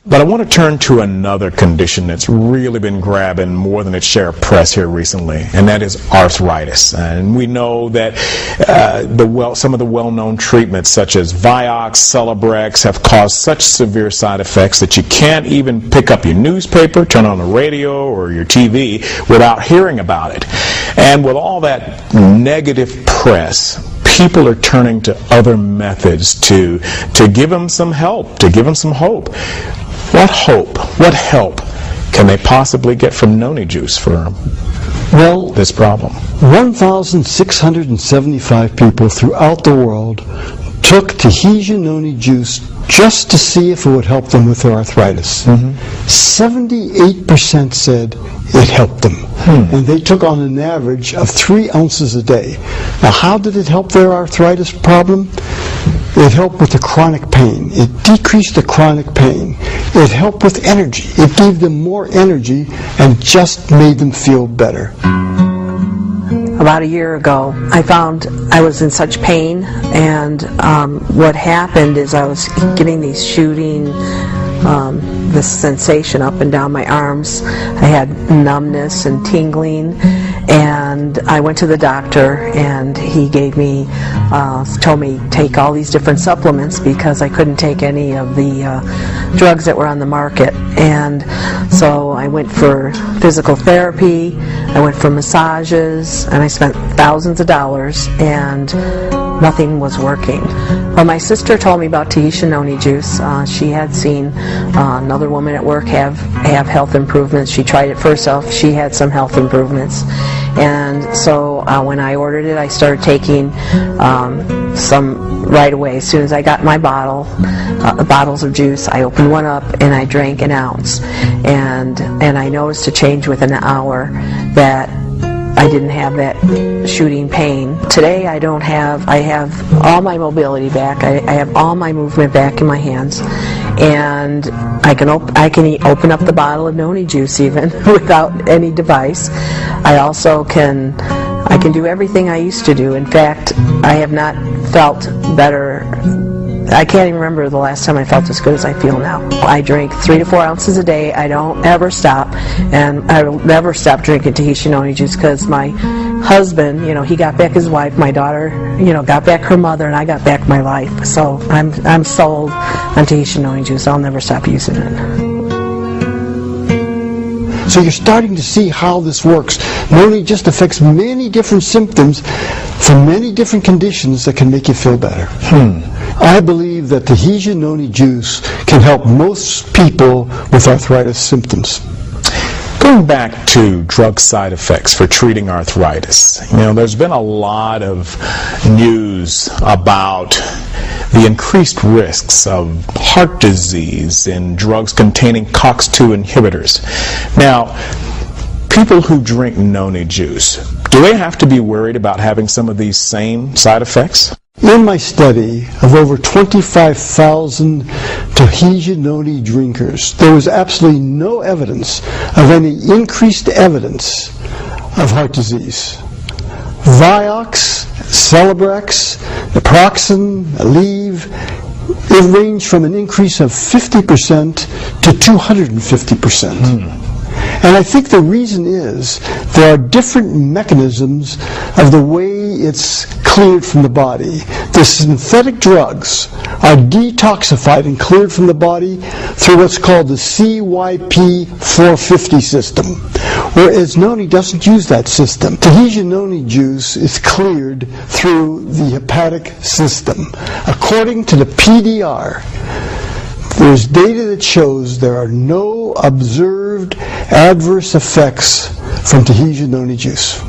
But I want to turn to another condition that's really been grabbing more than its share of press here recently, and that is arthritis. And we know that some of the well-known treatments such as Vioxx, Celebrex have caused such severe side effects that you can't even pick up your newspaper, turn on the radio or your TV without hearing about it. And with all that negative press, people are turning to other methods to give them some help, to give them some hope. What hope, what help can they possibly get from noni juice for this problem? 1,675 people throughout the world took Tahitian noni juice just to see if it would help them with their arthritis. 78% said it helped them. And they took on an average of 3 ounces a day. Now, how did it help their arthritis problem? It helped with the chronic pain. It decreased the chronic pain. It helped with energy. It gave them more energy and just made them feel better. About a year ago, I found I was in such pain, and what happened is I was getting these shooting, this sensation up and down my arms. I had numbness and tingling, and I went to the doctor, and he gave me, told me take all these different supplements because I couldn't take any of the drugs that were on the market. And so I went for physical therapy, I went for massages, and I spent thousands of dollars, and nothing was working. Well, my sister told me about Tahitian noni juice. She had seen another woman at work have health improvements. She tried it for herself. She had some health improvements. And so when I ordered it, I started taking some right away. As soon as I got my bottles of juice, I opened one up and I drank an ounce. And I noticed a change within an hour that I didn't have that shooting pain. Today I have all my mobility back. I have all my movement back in my hands, and I can open up the bottle of noni juice even without any device. I also can do everything I used to do. In fact, I have not felt better. I can't even remember the last time I felt as good as I feel now. I drink 3 to 4 ounces a day. I don't ever stop, and I will never stop drinking Tahitian noni juice because my husband, he got back his wife, my daughter, got back her mother, and I got back my life. So I'm sold on Tahitian noni juice. I'll never stop using it. So you're starting to see how this works. Noni just affects many different symptoms from many different conditions that can make you feel better. I believe that Tahitian noni juice can help most people with arthritis symptoms. Going back to drug side effects for treating arthritis, there's been a lot of news about the increased risks of heart disease in drugs containing COX-2 inhibitors. Now, people who drink noni juice, do they have to be worried about having some of these same side effects? In my study of over 25,000 Tahitian noni drinkers, there was absolutely no evidence of any increased evidence of heart disease. Vioxx, Celebrex, naproxen, Aleve, it ranged from an increase of 50% to 250%. And I think the reason is there are different mechanisms of the way it's cleared from the body. The synthetic drugs are detoxified and cleared from the body through what's called the CYP450 system, whereas noni doesn't use that system. Tahitian noni juice is cleared through the hepatic system. According to the PDR, there's data that shows there are no observed adverse effects from Tahitian noni juice.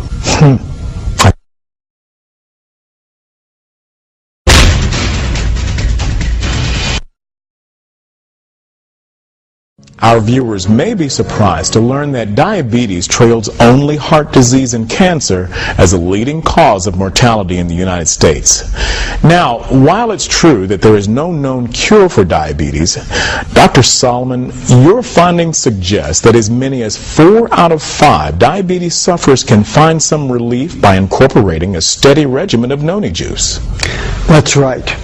Our viewers may be surprised to learn that diabetes trails only heart disease and cancer as a leading cause of mortality in the United States. Now, while it's true that there is no known cure for diabetes, Dr. Solomon, your findings suggest that as many as 4 out of 5 diabetes sufferers can find some relief by incorporating a steady regimen of noni juice. That's right.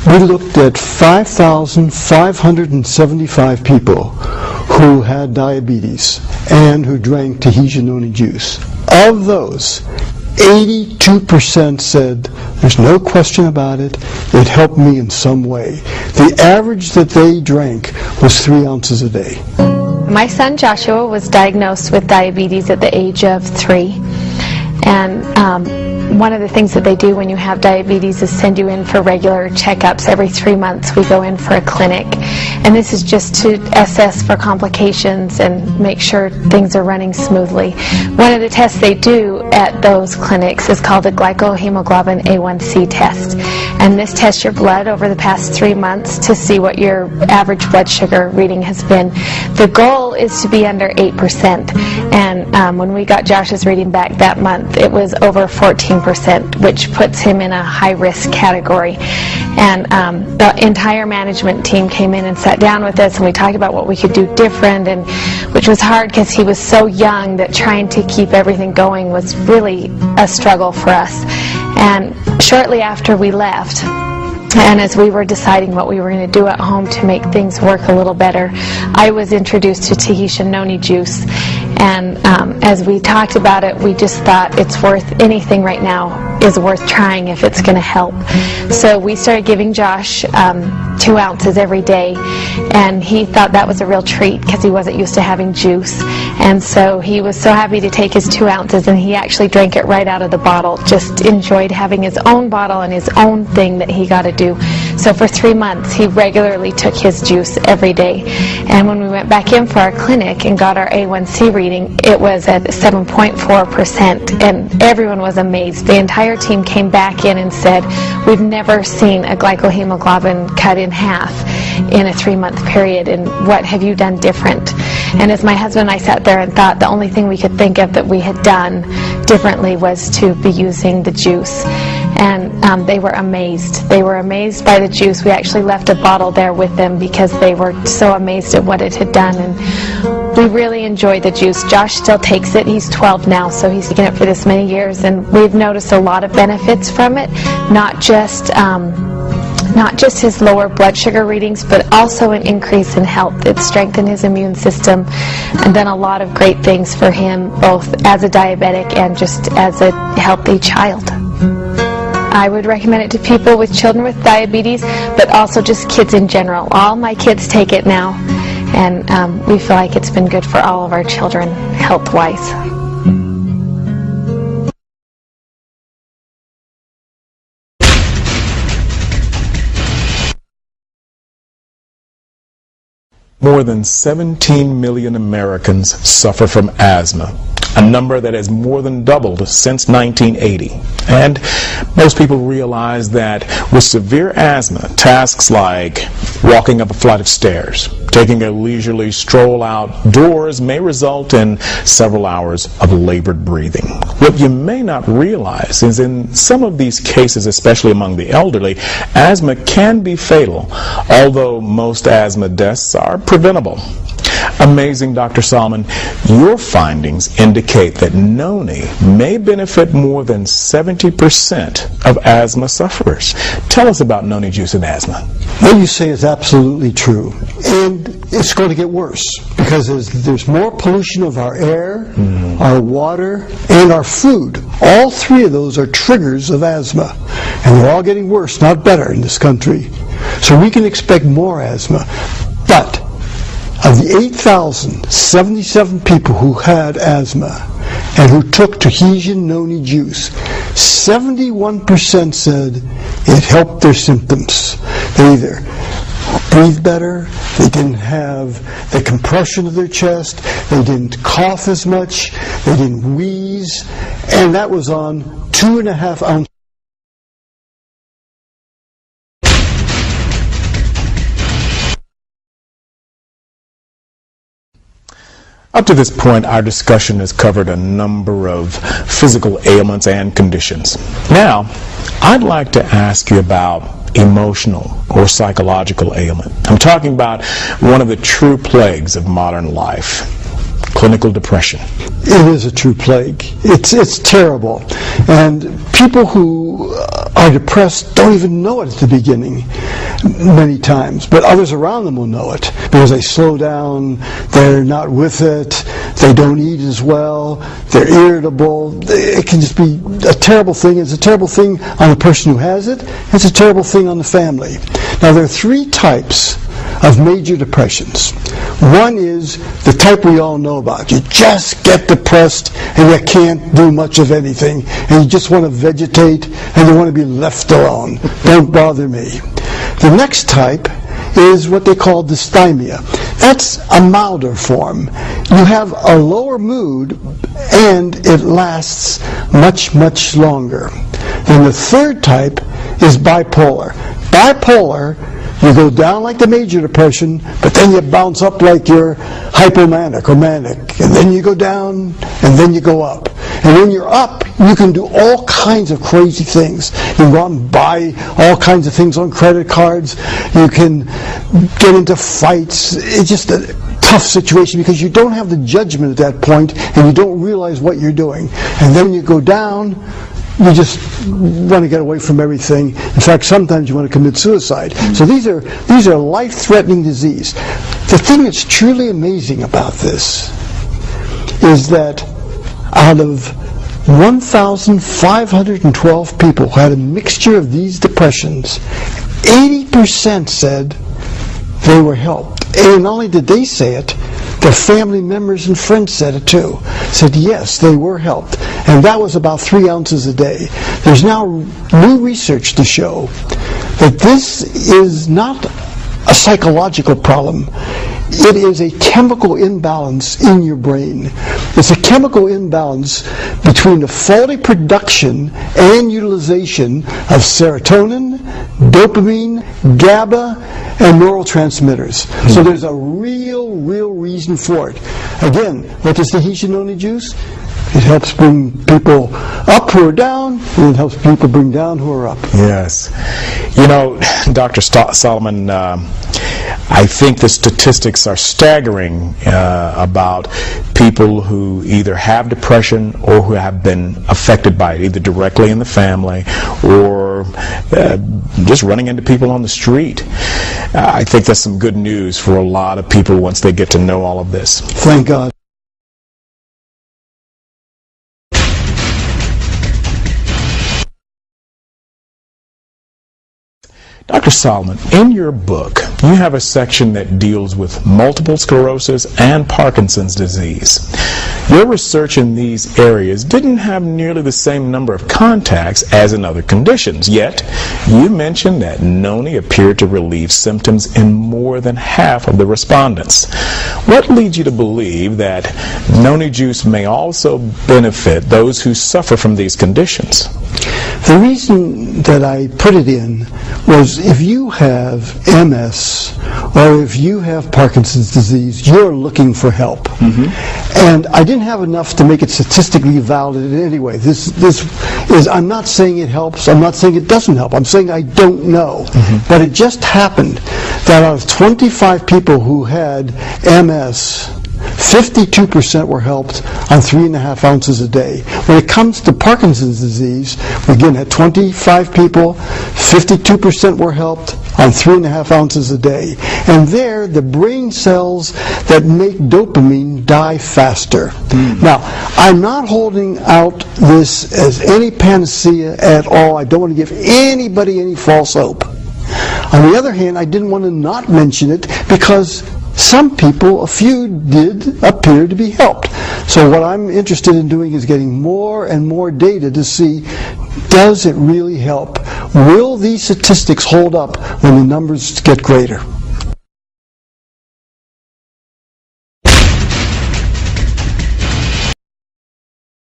we looked at 5,575 people who had diabetes and who drank Tahitian noni juice. Of those, 82% said, there's no question about it, it helped me in some way. The average that they drank was 3 ounces a day. My son Joshua was diagnosed with diabetes at the age of 3. And one of the things that they do when you have diabetes is send you in for regular checkups. Every 3 months we go in for a clinic. And this is just to assess for complications and make sure things are running smoothly. One of the tests they do at those clinics is called the glycohemoglobin A1C test. And this tests your blood over the past 3 months to see what your average blood sugar reading has been. The goal is to be under 8%. And when we got Josh's reading back that month, it was over 14%, which puts him in a high-risk category. And the entire management team came in and sat down with us, and we talked about what we could do different, and which was hard because he was so young that trying to keep everything going was really a struggle for us. And shortly after we left, and as we were deciding what we were going to do at home to make things work a little better, I was introduced to Tahitian noni juice. And as we talked about it, we just thought it's worth anything right now is worth trying if it's going to help. So we started giving Josh 2 ounces every day, and he thought that was a real treat because he wasn't used to having juice. And so he was so happy to take his 2 ounces, and he actually drank it right out of the bottle, just enjoyed having his own bottle and his own thing that he got to do. So for 3 months he regularly took his juice every day. And when we went back in for our clinic and got our A1C reading, it was at 7.4%, and everyone was amazed. The entire team came back in and said, we've never seen a glycohemoglobin cut in half in a 3-month period, and what have you done different? And as my husband and I sat there and thought, the only thing we could think of that we had done differently was to be using the juice. And they were amazed. They were amazed by the juice. We actually left a bottle there with them because they were so amazed at what it had done. And we really enjoyed the juice. Josh still takes it. He's 12 now, so he's taken it for this many years. And we've noticed a lot of benefits from it, not just his lower blood sugar readings, but also an increase in health. It's strengthened his immune system and done a lot of great things for him, both as a diabetic and just as a healthy child. I would recommend it to people with children with diabetes, but also just kids in general. All my kids take it now, and we feel like it's been good for all of our children, health-wise. More than 17 million Americans suffer from asthma, a number that has more than doubled since 1980. And most people realize that with severe asthma, tasks like walking up a flight of stairs, taking a leisurely stroll outdoors may result in several hours of labored breathing. What you may not realize is in some of these cases, especially among the elderly, asthma can be fatal, although most asthma deaths are preventable. Amazing, Dr. Solomon, your findings indicate that noni may benefit more than 70% of asthma sufferers. Tell us about noni juice and asthma. What you say is absolutely true. And it's going to get worse because there's more pollution of our air, our water, and our food. All three of those are triggers of asthma. And they're all getting worse, not better in this country. So we can expect more asthma. But of the 8,077 people who had asthma and who took Tahitian noni juice, 71% said it helped their symptoms. They either breathed better, they didn't have the compression of their chest, they didn't cough as much, they didn't wheeze, and that was on 2.5 ounces. Up to this point, our discussion has covered a number of physical ailments and conditions. Now, I'd like to ask you about emotional or psychological ailment. I'm talking about one of the true plagues of modern life, clinical depression. It is a true plague. It's terrible. And people who who are depressed don't even know it at the beginning many times, but others around them will know it because they slow down, they're not with it, they don't eat as well, they're irritable. It can just be a terrible thing. It's a terrible thing on the person who has it. It's a terrible thing on the family. Now, there are three types of major depressions. One is the type we all know about. You just get depressed and you can't do much of anything, and you just want to vegetate and you want to be left alone. Don't bother me. The next type is what they call dysthymia. That's a milder form. You have a lower mood and it lasts much, much longer. Then the third type is bipolar. Bipolar, you go down like the major depression, but then you bounce up like you're hypomanic or manic. And then you go down, and then you go up. And when you're up, you can do all kinds of crazy things. You can go out and buy all kinds of things on credit cards. You can get into fights. It's just a tough situation because you don't have the judgment at that point, and you don't realize what you're doing. And then you go down, you just want to get away from everything. In fact, sometimes you want to commit suicide. So these are life-threatening disease. The thing that's truly amazing about this is that out of 1,512 people who had a mixture of these depressions, 80% said they were helped. And not only did they say it, their family members and friends said it too. Said yes, they were helped. And that was about 3 ounces a day. There's now new research to show that this is not a psychological problem. It is a chemical imbalance in your brain. It's a chemical imbalance between the faulty production and utilization of serotonin, dopamine, GABA, and neurotransmitters. So there's a real reason for it. Again, what does the Hishinoni juice? It helps bring people up who are down, and it helps people bring down who are up. Yes. You know, Dr. Solomon, I think the statistics are staggering about people who either have depression or who have been affected by it, either directly in the family or just running into people on the street. I think that's some good news for a lot of people once they get to know all of this. Thank God. Dr. Solomon, in your book, you have a section that deals with multiple sclerosis and Parkinson's disease. Your research in these areas didn't have nearly the same number of contacts as in other conditions, yet you mentioned that noni appeared to relieve symptoms in more than half of the respondents. What leads you to believe that noni juice may also benefit those who suffer from these conditions? The reason that I put it in was if you have MS or if you have Parkinson's disease, you're looking for help. And I didn't have enough to make it statistically valid in any way. This is, I'm not saying it helps, I'm not saying it doesn't help, I'm saying I don't know. But it just happened that out of 25 people who had MS, 52% were helped on 3.5 ounces a day. When it comes to Parkinson's disease, we again had 25 people, 52% were helped on 3.5 ounces a day. And there, the brain cells that make dopamine die faster. Now, I'm not holding out this as any panacea at all. I don't want to give anybody any false hope. On the other hand, I didn't want to not mention it because some people, a few did appear to be helped. So what I'm interested in doing is getting more and more data to see, does it really help? Will these statistics hold up when the numbers get greater?